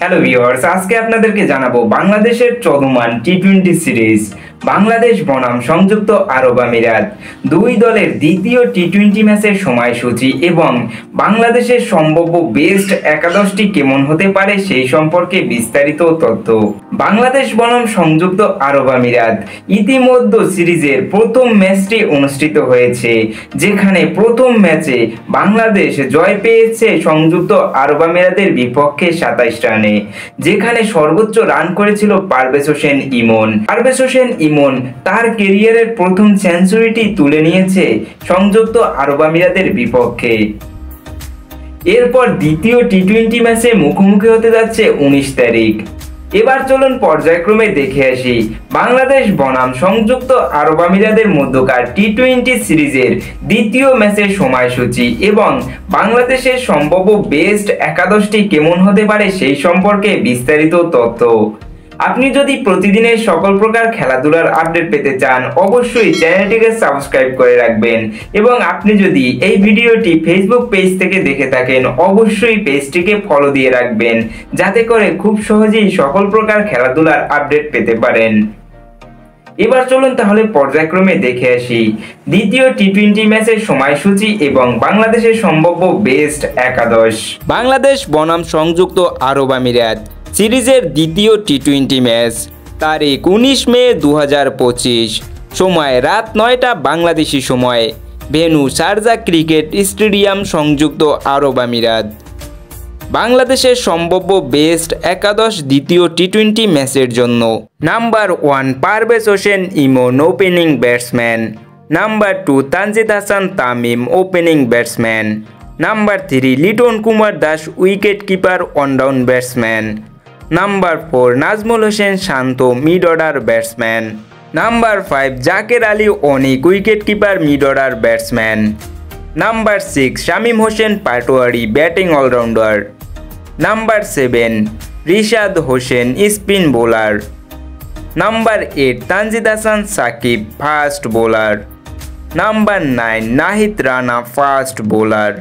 Hello viewers, আজকে আপনাদেরকে জানাবো বাংলাদেশের চলমান টি-20 সিরিজ বাংলাদেশ বনাম সংযুক্ত আরব আমিরাত দুই দলের দ্বিতীয় টি-20 ম্যাচের সময়সূচি এবং বাংলাদেশের সম্ভাব্য বেস্ট একাদশটি কেমন হতে পারে সেই সম্পর্কে বিস্তারিত তথ্য। বাংলাদেশ বনাম সংযুক্ত আরব আমিরাত ইতিমধ্যে সিরিজের প্রথম ম্যাচটি অনুষ্ঠিত হয়েছে, যেখানে প্রথম ম্যাচে বাংলাদেশ জয় পেয়েছে সংযুক্ত আরব আমিরাতের বিপক্ষে 27 রানে, যেখানে সর্বোচ্চ রান করেছিল পারভেজ হোসেন ইমন। পারভেজ হোসেন ইমন তার ক্যারিয়ারের প্রথম সেঞ্চুরিটি তুলে নিয়েছে সংযুক্ত আরব আমিরাতের বিপক্ষে। এরপর দ্বিতীয় টি-20 ম্যাচে মুখোমুখি হতে যাচ্ছে 19 তারিখ। এবার চলুন পর্যায়ক্রমে দেখে আসি বাংলাদেশ বনাম সংযুক্ত আরব আমিরাতের মধ্যকার টি-20 সিরিজের দ্বিতীয় ম্যাচের সময়সূচি এবং বাংলাদেশের সম্ভাব্য বেস্ট একাদশটি কেমন হতে পারে সেই সম্পর্কে বিস্তারিত তথ্য। আপনি যদি প্রতিদিনের সকল প্রকার খেলাধুলার আপডেট পেতে চান, অবশ্যই চ্যানেলটিকে সাবস্ক্রাইব করে রাখবেন এবং আপনি যদি এই ভিডিওটি ফেসবুক পেজ থেকে দেখে থাকেন, অবশ্যই পেজটিকে ফলো দিয়ে রাখবেন, যাতে করে খুব সহজেই সকল প্রকার খেলাধুলার আপডেট পেতে পারেন। এবার চলুন তাহলে পর্যায়ক্রমে দেখে আসি দ্বিতীয় টি-20 ম্যাচের সময়সূচি এবং বাংলাদেশের সম্ভাব্য বেস্ট একাদশ। বাংলাদেশ বনাম সংযুক্ত আরব আমিরাত সিরিজের দ্বিতীয় টি-20 ম্যাচ তারিখ 19 মে 2025, সময় রাত 9টা বাংলাদেশি সময়, ভেন্যু শারজা ক্রিকেট স্টেডিয়াম, সংযুক্ত আরব আমিরাত। বাংলাদেশের সম্ভাব্য বেস্ট একাদশ দ্বিতীয় টি-20 ম্যাচের জন্য: number 1 Parvez Hossain Emon, opening batsman. Number 2 Tanzid Hasan Tamim, opening batsman. Number 3 Liton Kumar Das, wicket keeper, one down batsman. Number 4 Najmul Hossain Shanto, mid order batsman. Number 5 Jaker Ali Anik, wicket keeper, mid order batsman. Number 6 Shamim Hossain Patwari, batting allrounder. Number 7 Rishad Hossain, spin bowler. Number 8 Tanzid Hasan Sakib, fast bowler. Number 9 Nahid Rana, fast bowler.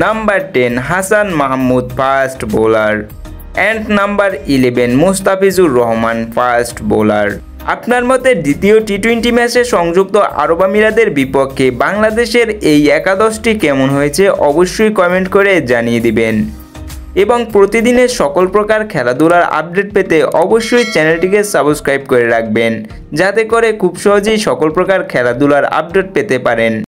Number 10 Hasan Mahmud, fast bowler. And number 11 Mustafizur Rahman, fast bowler. আপনার মতে দ্বিতীয় টি-20 ম্যাচে সংযুক্ত আরব আমিরাতের বিপক্ষে বাংলাদেশের এই একাদশটি কেমন হয়েছে অবশ্যই কমেন্ট করে জানিয়ে দিবেন এবং প্রতিদিনের সকল প্রকার খেলাধুলার আপডেট পেতে অবশ্যই চ্যানেলটিকে সাবস্ক্রাইব করে রাখবেন, যাতে করে খুব সহজেই সকল প্রকার খেলাধুলার আপডেট পেতে পারেন।